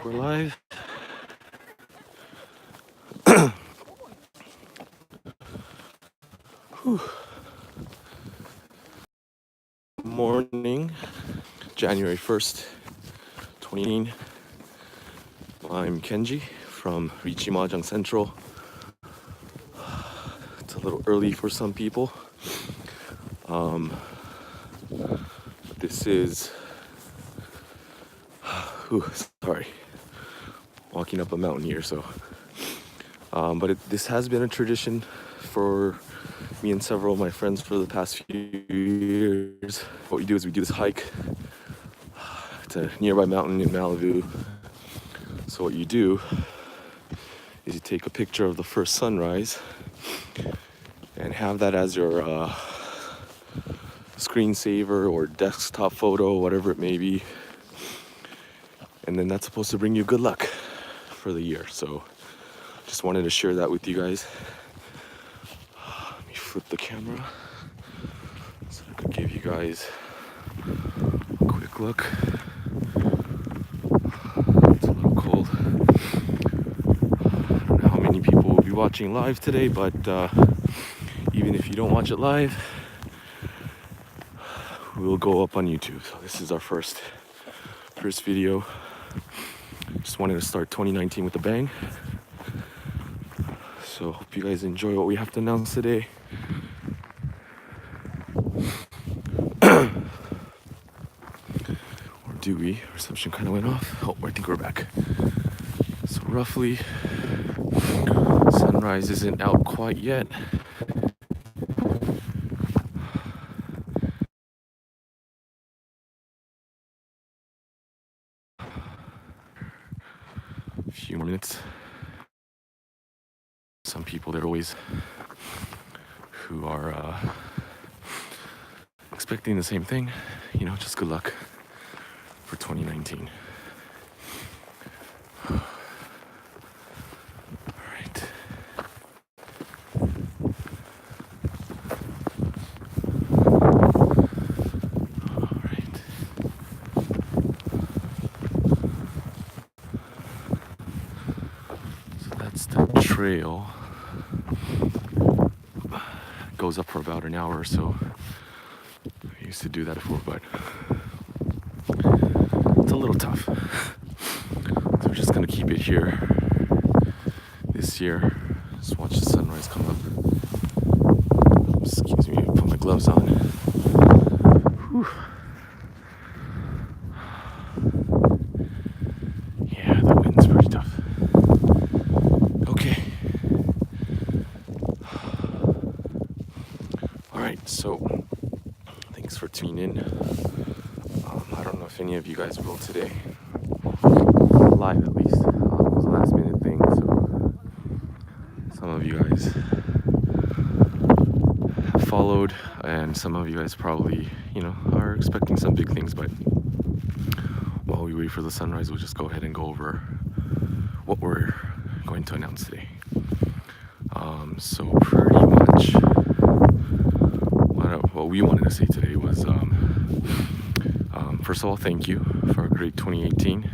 We're live. Morning, January 1st, 2018. I'm Kenji from Riichi Mahjong Central. It's a little early for some people. This is, sorry, walking up a mountain here. But this has been a tradition for me and several of my friends for the past few years. What we do is we do this hike to a nearby mountain in Malibu. So what you do is you take a picture of the first sunrise and have that as your screensaver or desktop photo, whatever it may be. And then that's supposed to bring you good luck for the year. So just wanted to share that with you guys. Let me flip the camera so I could give you guys a quick look. It's a little cold. I don't know how many people will be watching live today, but even if you don't watch it live, we'll go up on YouTube. So this is our first video. Just wanted to start 2019 with a bang. So hope you guys enjoy what we have to announce today. Or do we? Reception kind of went off. Oh, I think we're back. So roughly, sunrise isn't out quite yet. A few more minutes. Some people, there always who are expecting the same thing, just good luck for 2019. All right. All right. So that's the trail. Goes up for about an hour or so. I used to do that before, but it's a little tough. So we're just gonna keep it here this year. Just watch the sunrise come up. Excuse me, put my gloves on. Whew. Yeah, the wind's pretty tough. Okay. Alright, so thanks for tuning in. I don't know if any of you guys will today. Live at least. It was a last minute thing, so some of you guys have followed, and some of you guys probably, are expecting some big things, but while we wait for the sunrise, we'll just go ahead and go over what we're going to announce today. So pretty much what we wanted to say today was, first of all, thank you for a great 2018.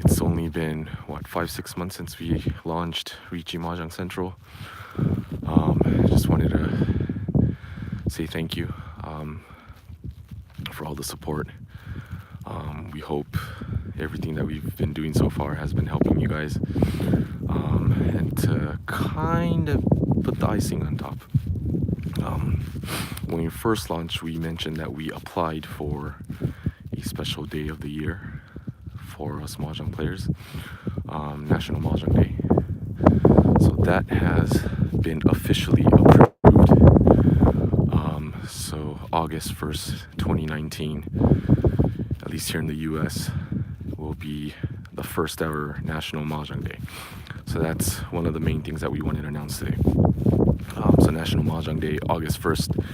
It's only been, 5-6 months since we launched Riichi Mahjong Central. I just wanted to say thank you for all the support. We hope everything that we've been doing so far has been helping you guys. And to kind of put the icing on top, when we first launched, we mentioned that we applied for a special day of the year for us Mahjong players, National Mahjong Day. So that has been officially approved. So August 1st, 2019, at least here in the US, will be the first ever National Mahjong Day. So that's one of the main things that we wanted to announce today. So National Mahjong Day, August 1st,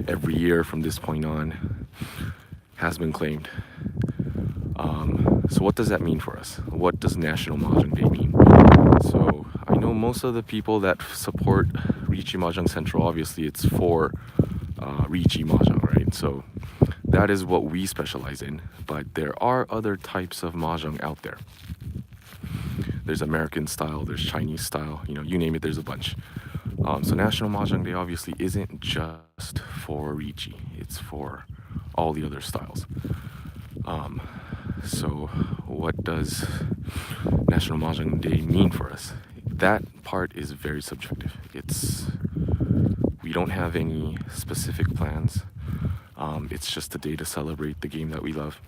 every year from this point on, has been claimed. So what does that mean for us? What does National Mahjong Day mean? So I know most of the people that support Riichi Mahjong Central, obviously it's for Riichi Mahjong, right? So that is what we specialize in. But there are other types of mahjong out there. There's American style, there's Chinese style, you name it, there's a bunch. So National Mahjong Day obviously isn't just for Ricci, it's for all the other styles. So what does National Mahjong Day mean for us? That part is very subjective. We don't have any specific plans. It's just a day to celebrate the game that we love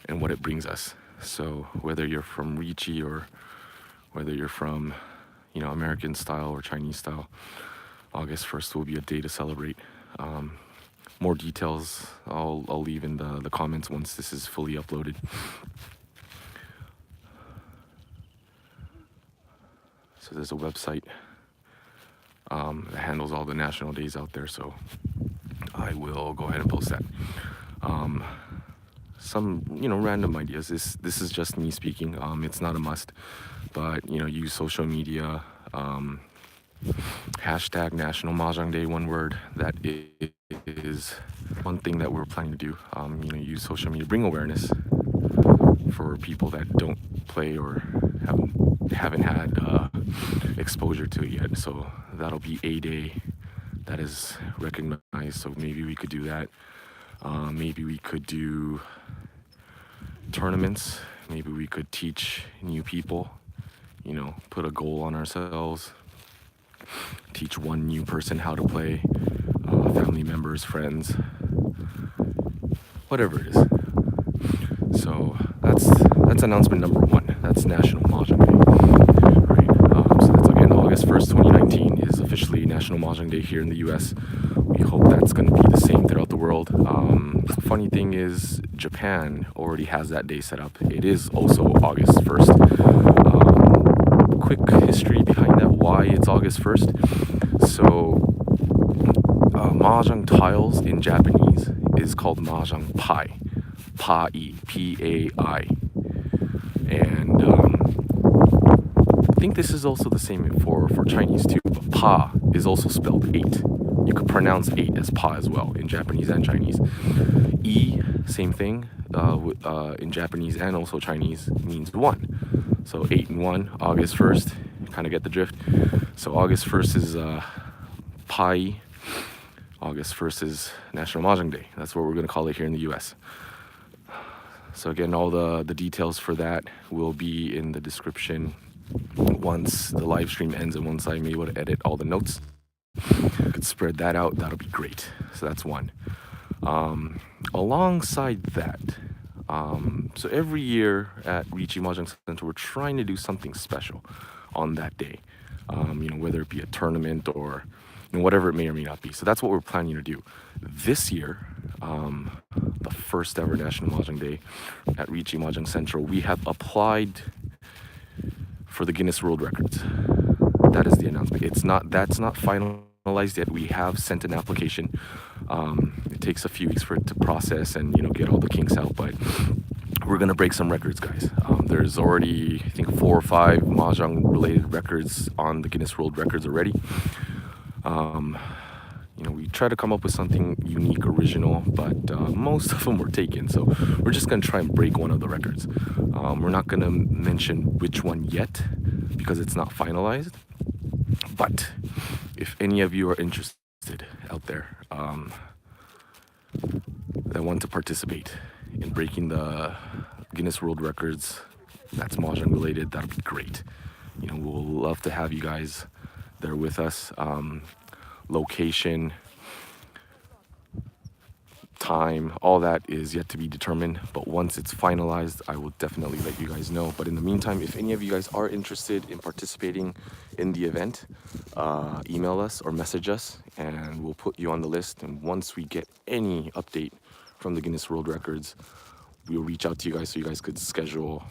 and what it brings us. So whether you're from Ricci or whether you're from, American style or Chinese style, August 1st will be a day to celebrate. More details I'll leave in the comments once this is fully uploaded. So there's a website that handles all the national days out there, so I will go ahead and post that. Some random ideas. This is just me speaking. It's not a must, but use social media. Hashtag National Mahjong Day, one word. That is one thing that we're planning to do. Use social media, bring awareness for people that don't play or haven't had exposure to it yet. So that'll be a day that is recognized. So maybe we could do that. Maybe we could do tournaments. Maybe we could teach new people, put a goal on ourselves, teach one new person how to play, family members, friends, whatever it is. So that's announcement number one. That's National Mahjong Day. Right? So that's again August 1st, 2019 is officially National Mahjong Day here in the US. We hope that's going to be the same throughout the world. Funny thing is, Japan already has that day set up. It is also August 1st. Quick history behind that, why it's August 1st. So, Mahjong tiles in Japanese is called Mahjong Pai. Pai, P-A-I. And I think this is also the same for Chinese too. But Pa is also spelled 8. You could pronounce 8 as Pa as well in Japanese and Chinese. E, same thing, in Japanese and also Chinese, means 1. So 8 and 1, August 1st, kind of get the drift. So August 1st is Pai. August 1st is National Mahjong Day. That's what we're going to call it here in the US. So again, all the details for that will be in the description once the live stream ends and once I'm able to edit all the notes. I could spread that out, that'll be great. So that's one. Alongside that, so every year at Ricci Mahjong Center, we're trying to do something special on that day. Whether it be a tournament or whatever it may or may not be. So that's what we're planning to do. This year, the first ever National Mahjong Day at Ricci Mahjong Central, we have applied for the Guinness World Records. That is the announcement. That's not finalized yet. We have sent an application. It takes a few weeks for it to process and get all the kinks out, but we're gonna break some records, guys. There's already, I think, 4 or 5 Mahjong related records on the Guinness World Records already. We try to come up with something unique, original, but most of them were taken. So we're just going to try and break one of the records. We're not going to mention which one yet because it's not finalized. But if any of you are interested out there that want to participate in breaking the Guinness World Records, that's Mahjong related, that'll be great. We'll love to have you guys there with us. Location, time, all that is yet to be determined, but once it's finalized, I will definitely let you guys know. But in the meantime, if any of you guys are interested in participating in the event, email us or message us and we'll put you on the list. And once we get any update from the Guinness World Records, we'll reach out to you guys so you guys could schedule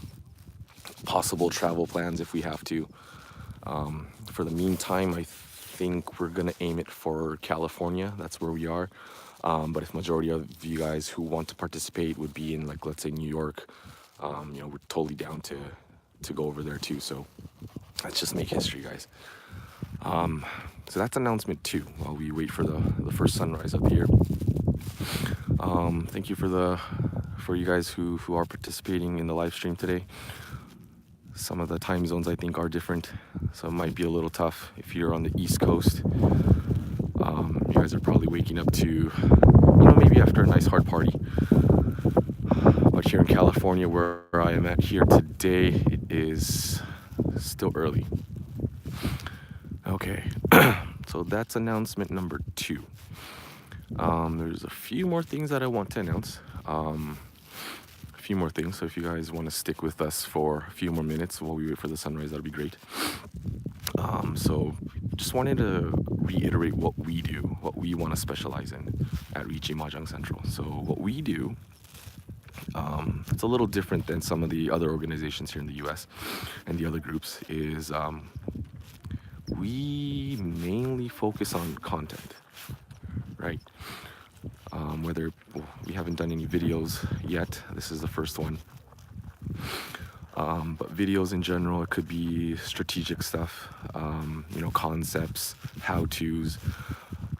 possible travel plans if we have to. For the meantime, I think we're gonna aim it for California. That's where we are. But if majority of you guys who want to participate would be in, like, let's say New York, we're totally down to go over there too. So let's just make history, guys. So that's announcement 2 while we wait for the first sunrise up here. Thank you for you guys who are participating in the live stream today. Some of the time zones I think are different, so it might be a little tough if you're on the East Coast. You guys are probably waking up to, maybe after a nice hard party. But here in California, where I am at here today, it is still early. Okay, so that's announcement number 2. There's a few more things that I want to announce. A few more things. So if you guys want to stick with us for a few more minutes while we wait for the sunrise, that'd be great. So just wanted to reiterate what we do, what we want to specialize in at Ricci Mahjong Central. So what we do, it's a little different than some of the other organizations here in the US and the other groups, is we mainly focus on content, right? Whether we haven't done any videos yet, this is the first one. But videos in general, it could be strategic stuff, concepts, how-tos.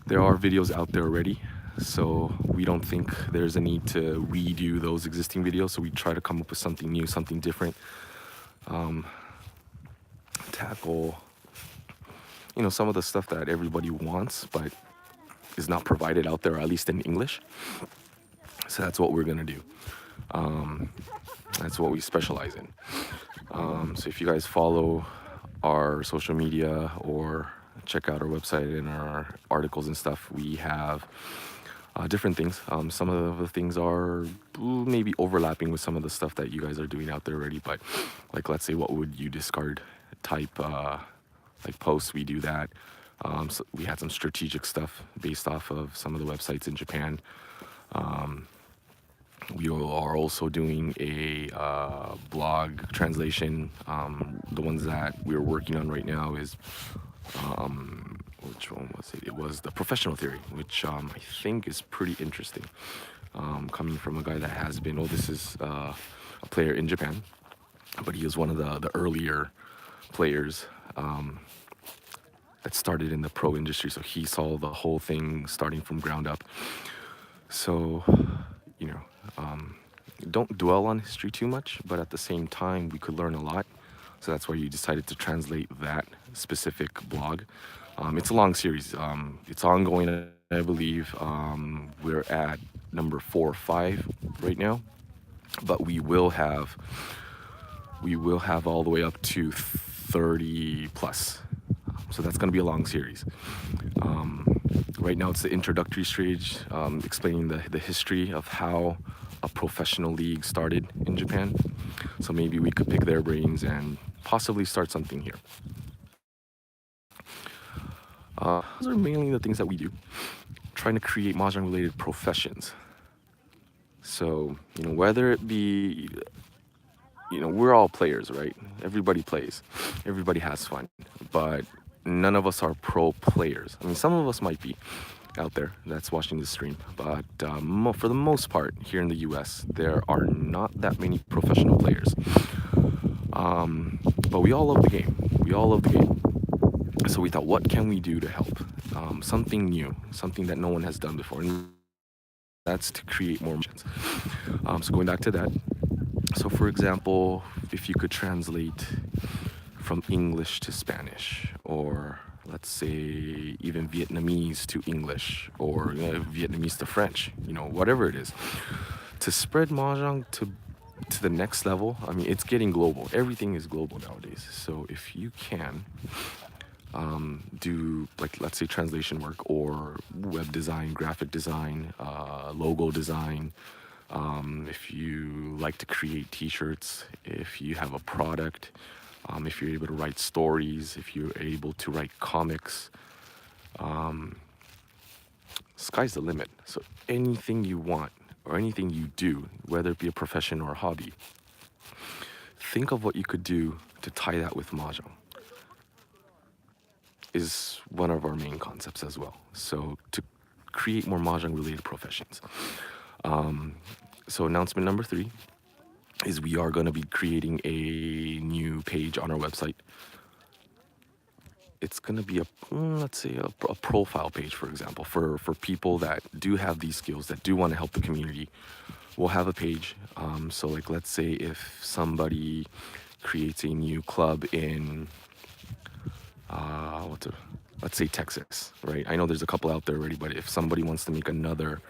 There are videos out there already, so we don't think there's a need to redo those existing videos, so we try to come up with something new, something different. Tackle, some of the stuff that everybody wants, but is not provided out there, or at least in English. So that's what we're gonna do. That's what we specialize in. So if you guys follow our social media or check out our website and our articles and stuff, we have different things. Some of the things are maybe overlapping with some of the stuff that you guys are doing out there already, but like, let's say, what would you discard type like posts, we do that. So we had some strategic stuff based off of some of the websites in Japan. We are also doing a blog translation. The ones that we're working on right now is, which one was it? It was the professional theory, which I think is pretty interesting. Coming from a guy that has been, this is a player in Japan, but he was one of the earlier players that started in the pro industry. So he saw the whole thing starting from ground up. So, don't dwell on history too much, but at the same time, we could learn a lot. So that's why you decided to translate that specific blog. It's a long series. It's ongoing, I believe. We're at number 4 or 5 right now, but we will have all the way up to 30 plus. So that's going to be a long series. Right now it's the introductory stage, explaining the history of how a professional league started in Japan. So maybe we could pick their brains and possibly start something here. Those are mainly the things that we do. Trying to create Mahjong related professions. So, whether it be, we're all players, right? Everybody plays. Everybody has fun. But none of us are pro players. I mean, some of us might be out there that's watching the stream, but for the most part, here in the US, there are not that many professional players. But we all love the game. We all love the game. So we thought, what can we do to help? Something new, something that no one has done before. And that's to create more missions. So going back to that, so for example, if you could translate from English to Spanish, or let's say even Vietnamese to English, or Vietnamese to French, whatever it is, to spread Mahjong to the next level. I mean, it's getting global. Everything is global nowadays. So if you can do, like, let's say translation work or web design, graphic design, logo design, if you like to create t-shirts, if you have a product, if you're able to write stories, if you're able to write comics, sky's the limit. So anything you want or anything you do, whether it be a profession or a hobby, think of what you could do to tie that with Mahjong. Is one of our main concepts as well. So to create more Mahjong related professions. So announcement number 3 is we are going to be creating a new page on our website. it's gonna be let's say a profile page, for example, for people that do have these skills, that do want to help the community. We'll have a page. So like, let's say if somebody creates a new club in let's say Texas, right? I know there's a couple out there already, but if somebody wants to make another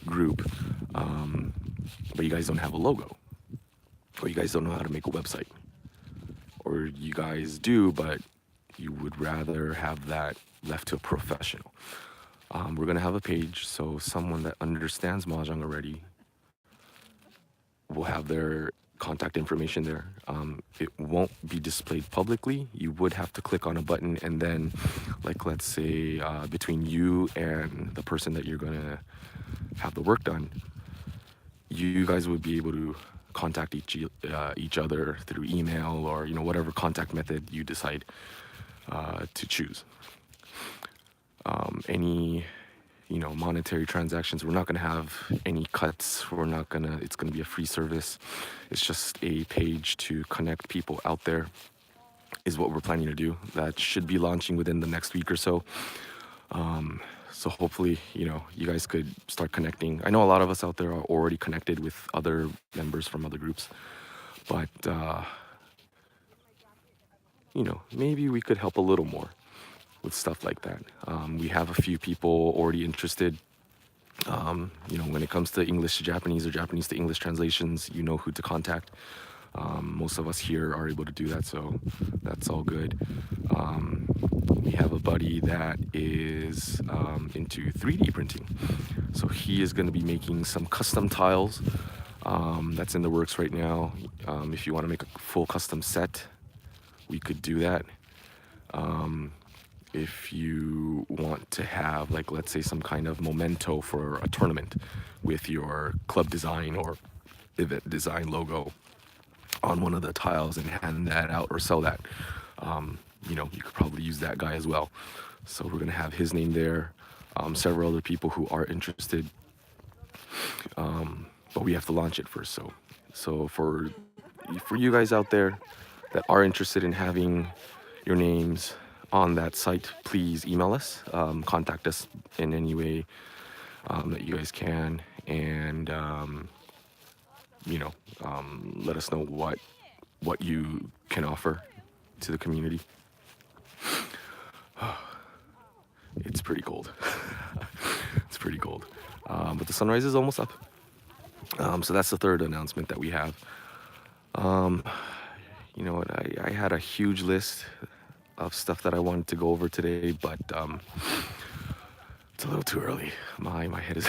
group, but you guys don't have a logo, or you guys don't know how to make a website, or you guys do, but you would rather have that left to a professional. We're gonna have a page, so someone that understands Mahjong already will have their contact information there. It won't be displayed publicly. You would have to click on a button, and then, like, let's say between you and the person that you're gonna have the work done, you guys would be able to contact each other through email, or whatever contact method you decide to choose. Any monetary transactions, we're not going to have any cuts. It's going to be a free service. It's just a page to connect people out there, is what we're planning to do. That should be launching within the next week or so. So hopefully, you guys could start connecting. I know a lot of us out there are already connected with other members from other groups, but maybe we could help a little more with stuff like that. We have a few people already interested. When it comes to English to Japanese or Japanese to English translations, you know who to contact. Most of us here are able to do that, so that's all good. We have a buddy that is into 3D printing, so he is going to be making some custom tiles. That's in the works right now. If you want to make a full custom set, we could do that. If you want to have, like, let's say some kind of memento for a tournament with your club design or event design logo on one of the tiles and hand that out or sell that, you could probably use that guy as well. So we're gonna have his name there. Several other people who are interested, but we have to launch it first. So for you guys out there that are interested in having your names on that site, please email us, contact us in any way that you guys can, and let us know what you can offer to the community. It's pretty cold. It's pretty cold, but the sunrise is almost up. So that's the third announcement that we have. You know what? I had a huge list of stuff that I wanted to go over today, but it's a little too early. My head is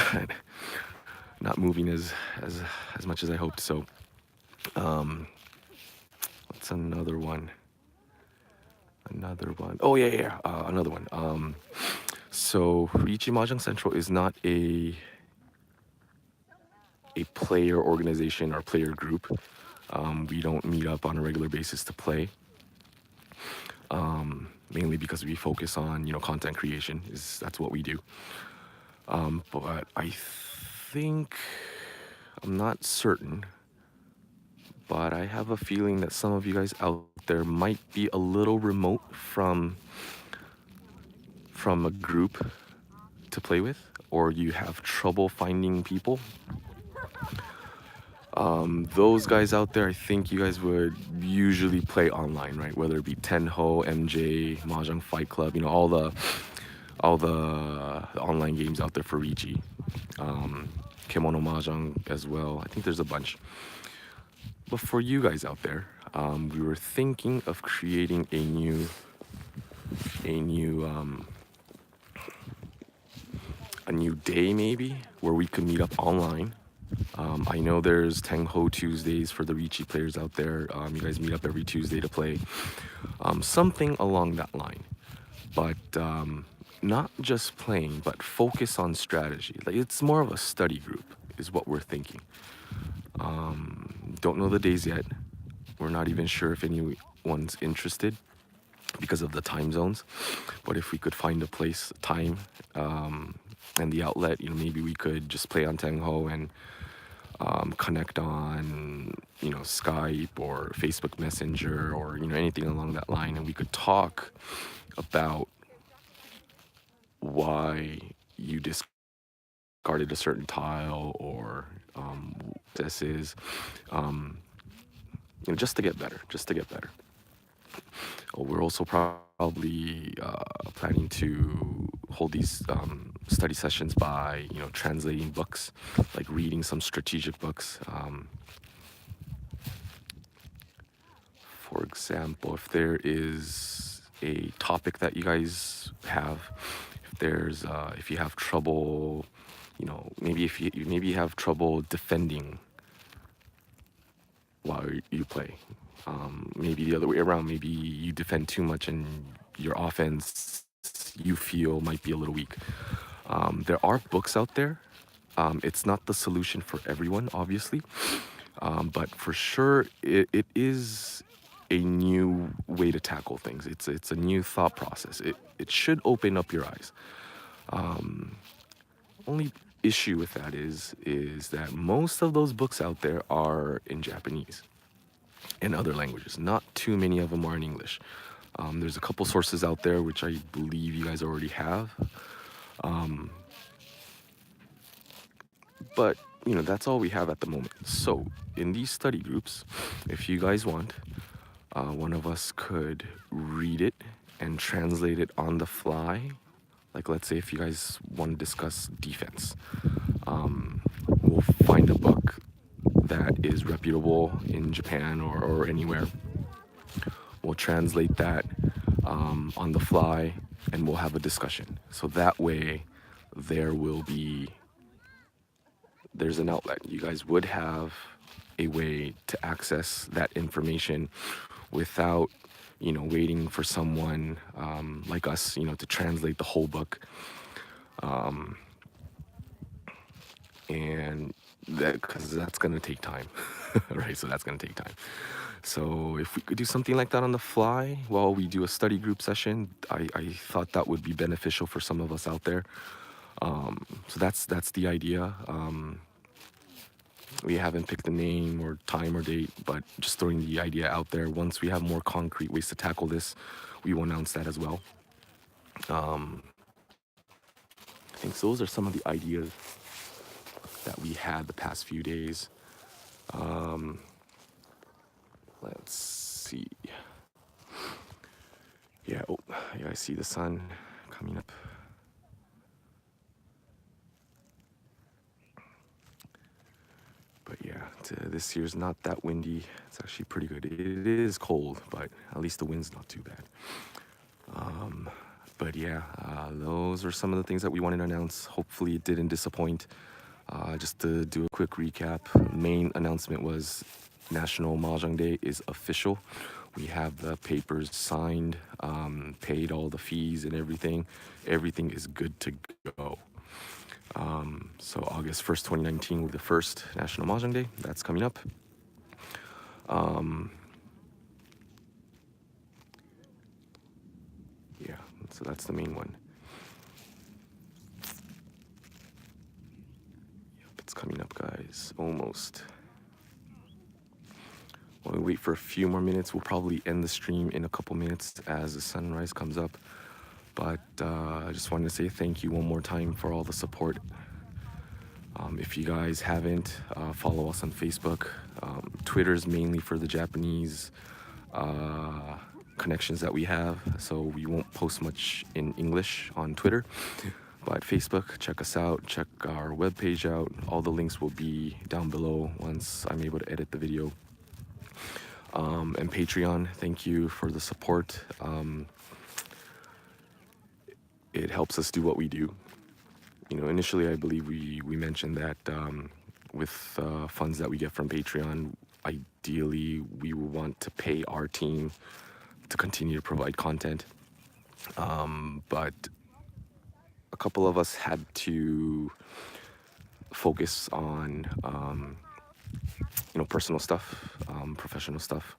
not moving as much as I hoped. So what's another one? Oh yeah. Another one. So Riichi Mahjong Central is not a player organization or player group. We don't meet up on a regular basis to play. Mainly because we focus on content creation. That's what we do. But I think, I'm not certain, but I have a feeling that some of you guys out there might be a little remote from a group to play with, or you have trouble finding people. Those guys out there, I think you guys would usually play online, right? Whether it be Tenho, MJ, Mahjong Fight Club, all the online games out there for Riichi. Kimono Mahjong as well. I think there's a bunch. But for you guys out there, we were thinking of creating a new day, maybe, where we could meet up online. I know there's Tengho Tuesdays for the Riichi players out there. You guys meet up every Tuesday to play. Something along that line. But not just playing, but focus on strategy. Like, it's more of a study group, is what we're thinking. Don't know the days yet. We're not even sure if anyone's interested because of the time zones. But if we could find a place, time, and the outlet, maybe we could just play on Tengho and connect on, Skype or Facebook Messenger or, anything along that line, and we could talk about why you discarded a certain tile or this is, um, just to get better, We're also probably planning to hold these study sessions by, translating books, like reading some strategic books. For example, if there is a topic that you guys have, if you have trouble, maybe if maybe you have trouble defending while you play. Maybe the other way around. Maybe you defend too much and your offense you feel might be a little weak. There are books out there. It's not the solution for everyone, obviously, but for sure it is a new way to tackle things. It's a new thought process. It should open up your eyes. Only issue with that is that most of those books out there are in Japanese and other languages. Not too many of them are in English. There's a couple sources out there which I believe you guys already have. But that's all we have at the moment. So in these study groups, if you guys want, one of us could read it and translate it on the fly. Like, let's say if you guys want to discuss defense, we'll find a book that is reputable in Japan or anywhere. We'll translate that on the fly and we'll have a discussion. So that way there's an outlet. You guys would have a way to access that information without, waiting for someone like us, to translate the whole book. And because that's going to take time, right? So that's going to take time. So if we could do something like that on the fly while we do a study group session, I thought that would be beneficial for some of us out there. So that's the idea. We haven't picked a name or time or date, but just throwing the idea out there. Once we have more concrete ways to tackle this, we will announce that as well. I think those are some of the ideas that we had the past few days. Let's see. Yeah, I see the sun coming up. But yeah, this year's not that windy. It's actually pretty good. It is cold, but at least the wind's not too bad. But yeah, those are some of the things that we wanted to announce. Hopefully it didn't disappoint. Just to do a quick recap, main announcement was National Mahjong Day is official. We have the papers signed, paid all the fees and everything. Everything is good to go. So August 1st, 2019 will be the first National Mahjong Day. That's coming up. Yeah, so that's the main one. Yep, it's coming up, guys. Almost. While we wait for a few more minutes, we'll probably end the stream in a couple minutes as the sunrise comes up. But I just wanted to say thank you one more time for all the support. If you guys haven't, follow us on Facebook. Twitter's mainly for the Japanese connections that we have, so we won't post much in English on Twitter. But Facebook, check us out, check our webpage out. All the links will be down below once I'm able to edit the video. And Patreon, thank you for the support. It helps us do what we do. Initially I believe we mentioned that with funds that we get from Patreon, ideally we will want to pay our team to continue to provide content. But a couple of us had to focus on personal stuff, professional stuff.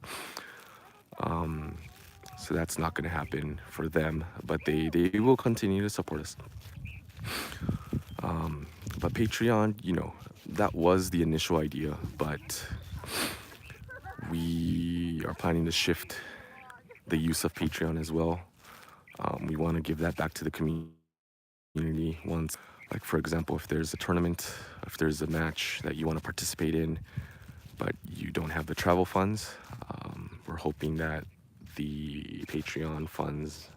So that's not going to happen for them, but they will continue to support us. But Patreon, that was the initial idea, but we are planning to shift the use of Patreon as well. We want to give that back to the community once, like for example, if there's a tournament, if there's a match that you want to participate in, but you don't have the travel funds, we're hoping that the Patreon funds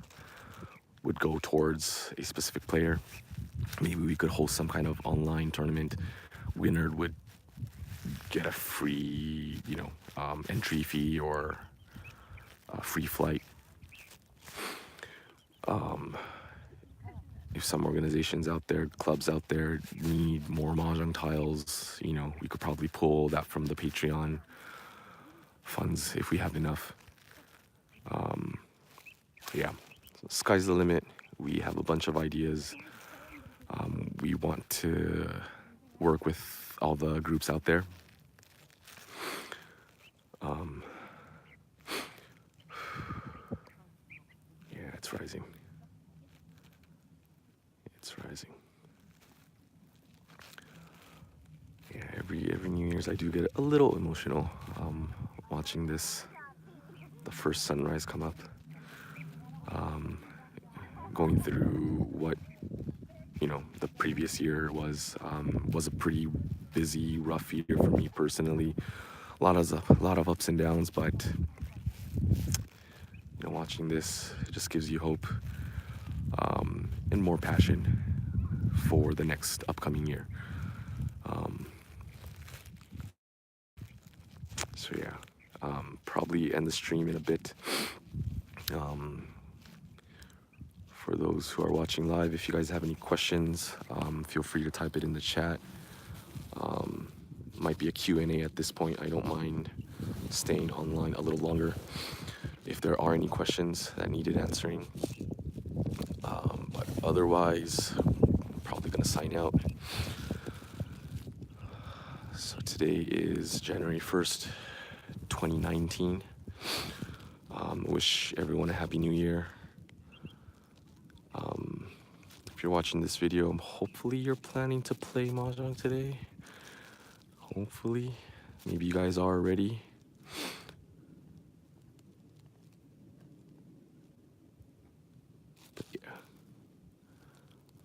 would go towards a specific player. Maybe we could host some kind of online tournament. Winner would get a free, entry fee or a free flight. If some organizations out there, clubs out there need more Mahjong tiles, we could probably pull that from the Patreon funds if we have enough. Yeah, so sky's the limit. We have a bunch of ideas. We want to work with all the groups out there. Yeah, it's rising. It's rising. Yeah, every New Year's I do get a little emotional watching the first sunrise come up. Going through what the previous year was a pretty busy, rough year for me personally. A lot of ups and downs, but watching this just gives you hope and more passion for the next upcoming year. So yeah, probably end the stream in a bit. For those who are watching live, if you guys have any questions, feel free to type it in the chat. Might be a Q&A at this point. I don't mind staying online a little longer if there are any questions that needed answering. But otherwise, I'm probably gonna sign out. So today is January 1st, 2019. Wish everyone a happy new year. If you're watching this video, hopefully you're planning to play Mahjong today. Hopefully. Maybe you guys are already. But yeah.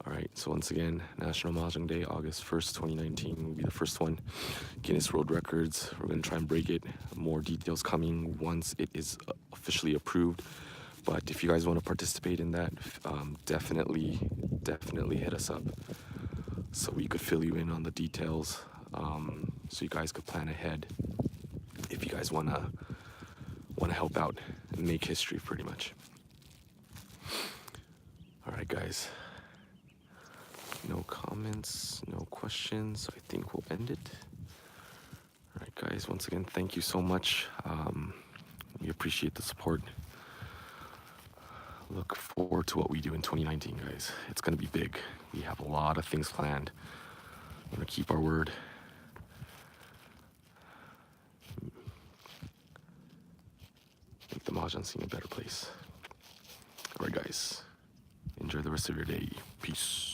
Alright, so once again, National Mahjong Day, August 1st, 2019 will be the first one. Guinness World Records, we're going to try and break it. More details coming once it is officially approved. But if you guys want to participate in that, definitely hit us up so we could fill you in on the details, so you guys could plan ahead if you guys want to help out and make history pretty much. All right, guys. No comments, no questions. I think we'll end it. All right, guys. Once again, thank you so much. We appreciate the support. Look forward to what we do in 2019, guys. It's going to be big. We have a lot of things planned. We're going to keep our word. Make the Mahjong scene a better place. All right, guys. Enjoy the rest of your day. Peace.